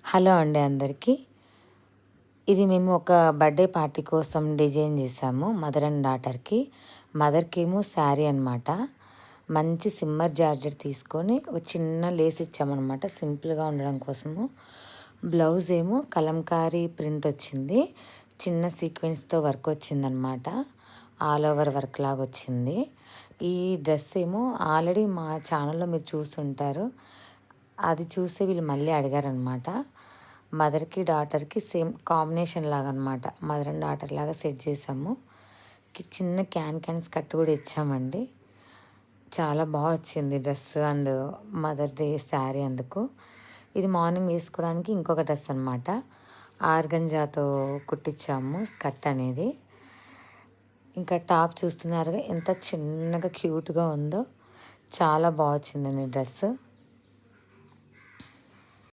Hello అండి అందరికీ. ఇది మేము ఒక బర్త్డే పార్టీ కోసం డిజైన్ చేసాము మదర్ అండ్ డాటర్కి. మదర్కేమో శారీ అనమాట. మంచి సిమ్మర్ జార్జెట్ తీసుకొని ఒక చిన్న లేస్ ఇచ్చామన్నమాట సింపుల్గా ఉండడం కోసము. బ్లౌజ్ ఏమో కలంకారీ ప్రింట్ వచ్చింది, చిన్న సీక్వెన్స్తో వర్క్ వచ్చిందనమాట. ఆల్ ఓవర్ వర్క్ లాగా వచ్చింది. ఈ డ్రెస్ ఏమో ఆల్రెడీ మా ఛానల్లో మీరు చూస్తుంటారు. అది చూసి వీళ్ళు మళ్ళీ అడిగారనమాట. మదర్కి డాటర్కి సేమ్ కాంబినేషన్ లాగా అనమాట. మదర్ అండ్ డాటర్ లాగా సెట్ చేసాము. చిన్న క్యాన్స్ కట్ కూడా ఇచ్చామండి. చాలా బాగా వచ్చింది డ్రెస్ అండ్ మదర్ది శారీ. అందుకు ఇది మార్నింగ్ వేసుకోవడానికి ఇంకొక డ్రెస్ అనమాట. ఆర్గంజాతో కుట్టించాము స్కర్ట్ అనేది. ఇంకా టాప్ చూస్తున్నారుగా ఎంత చిన్నగా క్యూట్గా ఉందో. చాలా బాగా వచ్చిందండి డ్రెస్.